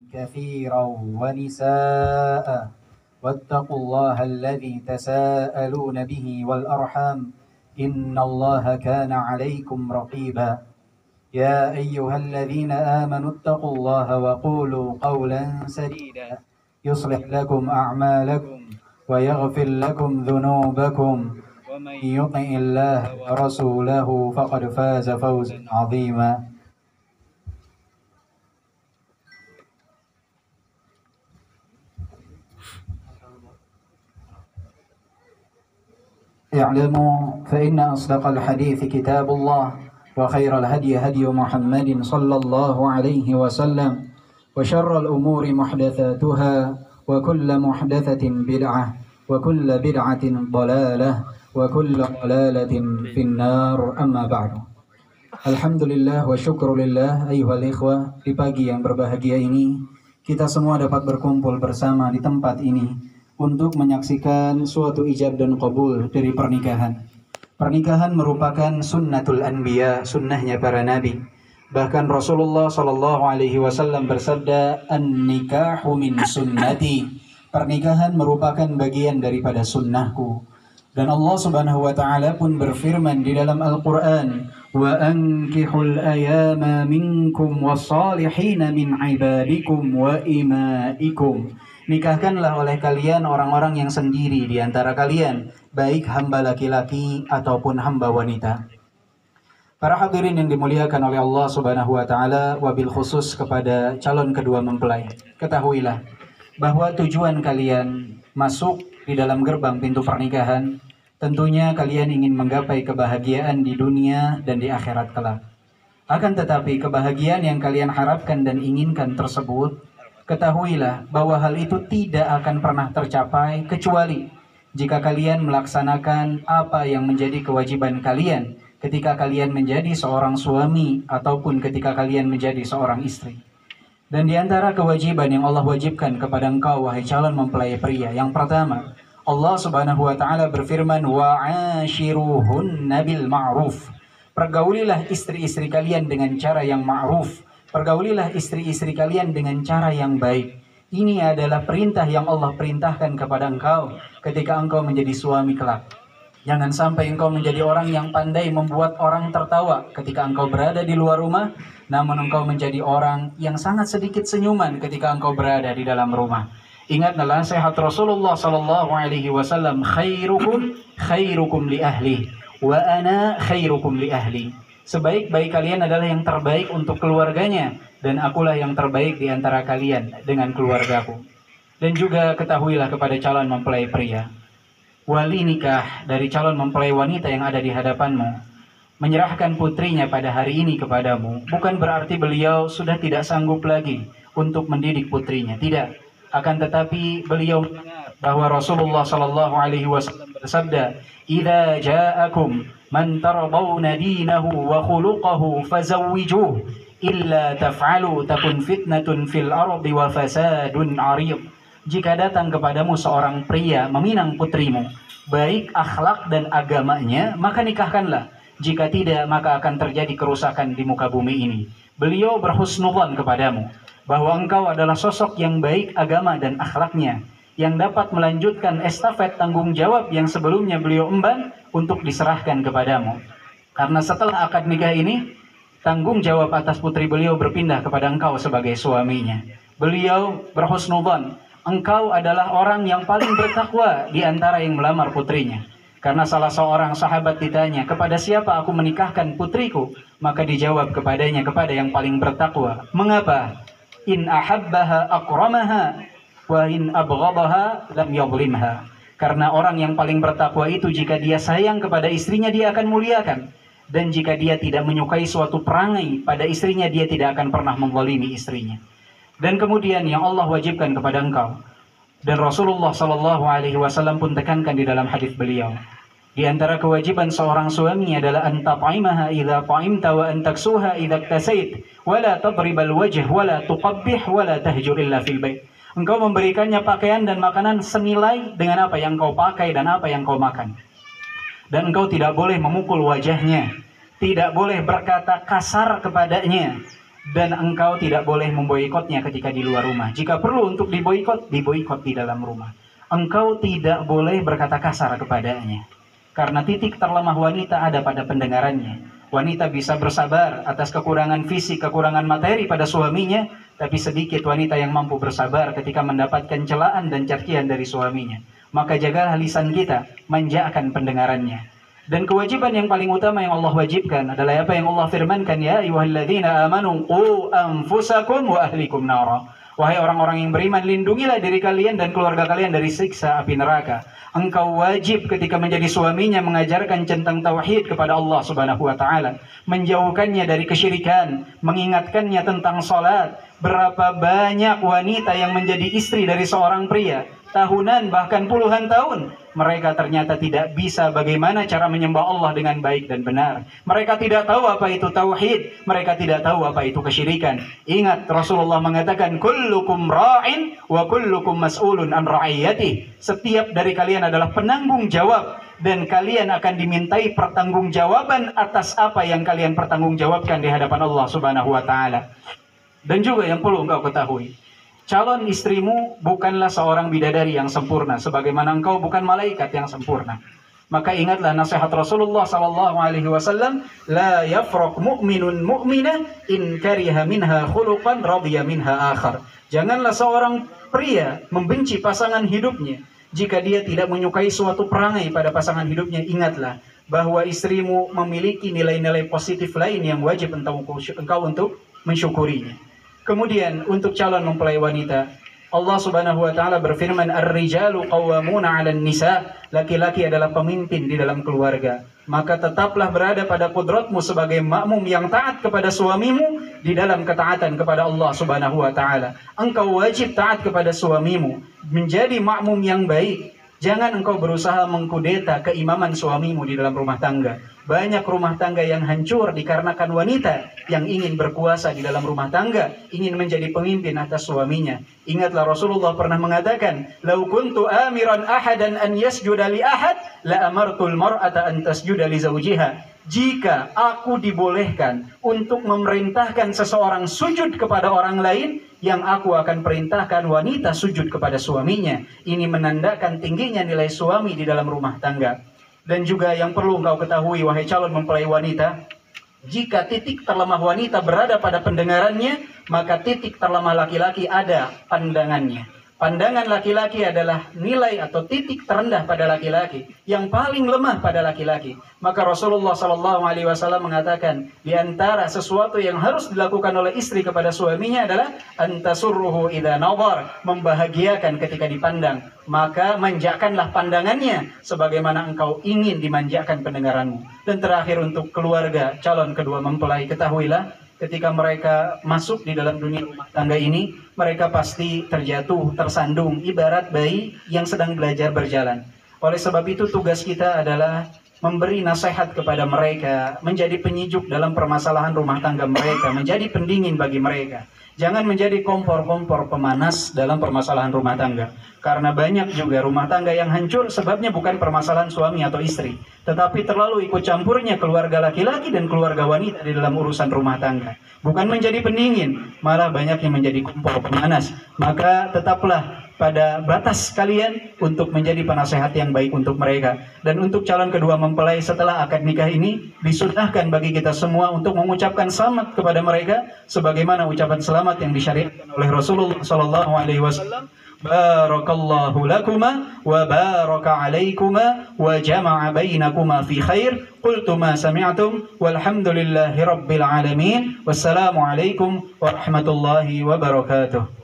كثيرا ونساء واتقوا الله الذي تساءلون به والأرحام إن الله كان عليكم رقيبا يا أيها الذين آمنوا اتقوا الله وقولوا قولا سديدا يصلح لكم أعمالكم ويغفر لكم ذنوبكم ومن يطع الله ورسوله فقد فاز فوزا عظيما. اعلموا فإن أصدق الحديث كتاب الله وخير الهدي هدي محمد صلى الله عليه وسلم وشر الأمور محدثاتها وكل محدثة بدعة وكل بدعة ضلالة وكل ضلالة في النار أما بعد. Alhamdulillah wa syukrulillah ayyuhal ikhwah, di pagi yang berbahagia ini kita semua dapat berkumpul bersama di tempat ini untuk menyaksikan suatu ijab dan qabul dari pernikahan. Pernikahan merupakan sunnatul anbiya, sunnahnya para nabi. Bahkan Rasulullah sallallahu alaihi wasallam bersabda, "An-nikahu min sunnati." Pernikahan merupakan bagian daripada sunnahku. Dan Allah Subhanahu wa taala pun berfirman di dalam Al-Qur'an, "Wa ankihul ayama minkum was-salihin min ibadikum wa imaikum." Nikahkanlah oleh kalian orang-orang yang sendiri di antara kalian, baik hamba laki-laki ataupun hamba wanita. Para hadirin yang dimuliakan oleh Allah Subhanahu wa taala, wabil khusus kepada calon kedua mempelai, ketahuilah bahwa tujuan kalian masuk di dalam gerbang pintu pernikahan, tentunya kalian ingin menggapai kebahagiaan di dunia dan di akhirat kelak. Akan tetapi kebahagiaan yang kalian harapkan dan inginkan tersebut, ketahuilah bahwa hal itu tidak akan pernah tercapai kecuali jika kalian melaksanakan apa yang menjadi kewajiban kalian ketika kalian menjadi seorang suami ataupun ketika kalian menjadi seorang istri. Dan di antara kewajiban yang Allah wajibkan kepada engkau wahai calon mempelai pria, yang pertama, Allah Subhanahu wa taala berfirman, "Wa'ashiruhunna bil ma'ruf." Pergaulilah istri-istri kalian dengan cara yang ma'ruf. Pergaulilah istri-istri kalian dengan cara yang baik. Ini adalah perintah yang Allah perintahkan kepada engkau ketika engkau menjadi suami kelak. Jangan sampai engkau menjadi orang yang pandai membuat orang tertawa ketika engkau berada di luar rumah, namun engkau menjadi orang yang sangat sedikit senyuman ketika engkau berada di dalam rumah. Ingatlah nasihat Rasulullah sallallahu alaihi wasallam, khairukum li ahli wa ana khairukum li ahli. Sebaik-baik kalian adalah yang terbaik untuk keluarganya, dan akulah yang terbaik di antara kalian dengan keluargaku. Dan juga ketahuilah kepada calon mempelai pria, wali nikah dari calon mempelai wanita yang ada di hadapanmu menyerahkan putrinya pada hari ini kepadamu, bukan berarti beliau sudah tidak sanggup lagi untuk mendidik putrinya, tidak. Akan tetapi beliau mendengar bahwa Rasulullah sallallahu alaihi wasallam bersabda, "Idza ja'akum man tardawna dinahu wa khuluquhu fazawwijuhu illa taf'alu takun fitnatun fil ardi wa fasadun 'arid." Jika datang kepadamu seorang pria meminang putrimu, baik akhlak dan agamanya, maka nikahkanlah. Jika tidak, maka akan terjadi kerusakan di muka bumi ini. Beliau berhusnudzon kepadamu bahwa engkau adalah sosok yang baik agama dan akhlaknya, yang dapat melanjutkan estafet tanggung jawab yang sebelumnya beliau emban untuk diserahkan kepadamu. Karena setelah akad nikah ini, tanggung jawab atas putri beliau berpindah kepada engkau sebagai suaminya. Beliau berhusnudzon, engkau adalah orang yang paling bertakwa di antara yang melamar putrinya. Karena salah seorang sahabat ditanya, kepada siapa aku menikahkan putriku? Maka dijawab kepadanya, kepada yang paling bertakwa. Mengapa? In ahabbaha akramaha wa in abghadaha lam yadhlimha. Karena orang yang paling bertakwa itu, jika dia sayang kepada istrinya, dia akan muliakan. Dan jika dia tidak menyukai suatu perangai pada istrinya, dia tidak akan pernah menzalimi istrinya. Dan kemudian yang Allah wajibkan kepada engkau, dan Rasulullah sallallahu alaihi wasallam pun tekankan di dalam hadis beliau, di antara kewajiban seorang suami adalah an tat'imaha idza ta'imta wa an taksuha idza iktasait wa la tadribal wajh wa la tuqabbih wa la tahjur illa fil bait. Engkau memberikannya pakaian dan makanan senilai dengan apa yang kau pakai dan apa yang kau makan. Dan engkau tidak boleh memukul wajahnya, tidak boleh berkata kasar kepadanya, Dan engkau tidak boleh memboikotnya ketika di luar rumah. Jika perlu untuk diboikot, diboikot di dalam rumah. Engkau tidak boleh berkata kasar kepadanya. Karena titik terlemah wanita ada pada pendengarannya. Wanita bisa bersabar atas kekurangan fisik, kekurangan materi pada suaminya, tapi sedikit wanita yang mampu bersabar ketika mendapatkan celaan dan cacian dari suaminya. Maka jagalah lisan kita, manjakan pendengarannya. Dan kewajiban yang paling utama yang Allah wajibkan adalah apa yang Allah firmankan, ya ayyuhalladzina amanu qu anfusakum wa ahlikum nara. Wahai orang-orang yang beriman, lindungilah diri kalian dan keluarga kalian dari siksa api neraka. Engkau wajib ketika menjadi suaminya mengajarkan tentang tauhid kepada Allah Subhanahu wa taala, menjauhkannya dari kesyirikan, mengingatkannya tentang salat. Berapa banyak wanita yang menjadi istri dari seorang pria, tahunan bahkan puluhan tahun, mereka ternyata tidak bisa bagaimana cara menyembah Allah dengan baik dan benar. Mereka tidak tahu apa itu tauhid, mereka tidak tahu apa itu kesyirikan. Ingat, Rasulullah mengatakan, kullukum ra'in wa kullukum mas'ulun an ra'iyatih. Setiap dari kalian adalah penanggung jawab, dan kalian akan dimintai pertanggungjawaban atas apa yang kalian pertanggungjawabkan di hadapan Allah Subhanahu wa taala. Dan juga yang perlu engkau ketahui, calon istrimu bukanlah seorang bidadari yang sempurna, sebagaimana engkau bukan malaikat yang sempurna. Maka ingatlah nasihat Rasulullah SAW, la yafraq mu'minun mu'minah in kariha minha khuluqan radiya minha akhar. Janganlah seorang pria membenci pasangan hidupnya jika dia tidak menyukai suatu perangai pada pasangan hidupnya. Ingatlah bahwa istrimu memiliki nilai-nilai positif lain yang wajib engkau untuk mensyukurinya. Kemudian untuk calon mempelai wanita, Allah Subhanahu wa taala berfirman, ar-rijalu qawwamuna 'alan nisa. Laki-laki adalah pemimpin di dalam keluarga. Maka tetaplah berada pada kodratmu sebagai makmum yang taat kepada suamimu di dalam ketaatan kepada Allah Subhanahu wa taala. Engkau wajib taat kepada suamimu, menjadi makmum yang baik. Jangan engkau berusaha mengkudeta keimaman suamimu di dalam rumah tangga. Banyak rumah tangga yang hancur dikarenakan wanita yang ingin berkuasa di dalam rumah tangga, ingin menjadi pemimpin atas suaminya. Ingatlah Rasulullah pernah mengatakan, "Lau kuntu amiran ahadan an yasjuda li ahad, la amartul mar'ata an tasjuda li zawjiha." Jika aku dibolehkan untuk memerintahkan seseorang sujud kepada orang lain, yang aku akan perintahkan wanita sujud kepada suaminya. Ini menandakan tingginya nilai suami di dalam rumah tangga. Dan juga yang perlu engkau ketahui, wahai calon mempelai wanita, jika titik terlemah wanita berada pada pendengarannya, maka titik terlemah laki-laki ada pandangannya. Pandangan laki-laki adalah nilai atau titik terendah pada laki-laki, yang paling lemah pada laki-laki. Maka Rasulullah SAW mengatakan, di antara sesuatu yang harus dilakukan oleh istri kepada suaminya adalah antasurruhu idza nadhar, membahagiakan ketika dipandang. Maka manjakanlah pandangannya sebagaimana engkau ingin dimanjakan pendengaranmu. Dan terakhir untuk keluarga calon kedua mempelai, ketahuilah ketika mereka masuk di dalam dunia rumah tangga ini, mereka pasti terjatuh, tersandung, ibarat bayi yang sedang belajar berjalan. Oleh sebab itu tugas kita adalah memberi nasihat kepada mereka, menjadi penyejuk dalam permasalahan rumah tangga mereka, menjadi pendingin bagi mereka. Jangan menjadi kompor-kompor pemanas dalam permasalahan rumah tangga. Karena banyak juga rumah tangga yang hancur sebabnya bukan permasalahan suami atau istri, tetapi terlalu ikut campurnya keluarga laki-laki dan keluarga wanita di dalam urusan rumah tangga. Bukan menjadi pendingin, malah banyak yang menjadi kompor pemanas. Maka tetaplah pada batas kalian untuk menjadi penasehat yang baik untuk mereka. Dan untuk calon kedua mempelai setelah akad nikah ini, disunnahkan bagi kita semua untuk mengucapkan selamat kepada mereka sebagaimana ucapan selamat yang disyariatkan oleh Rasulullah SAW. Barakallahu lakuma wa baraka alaikuma wa jama'a bainakuma fi khair. Qultu ma sami'tum walhamdulillahi rabbil alamin. Wassalamu alaikum warahmatullahi wabarakatuh.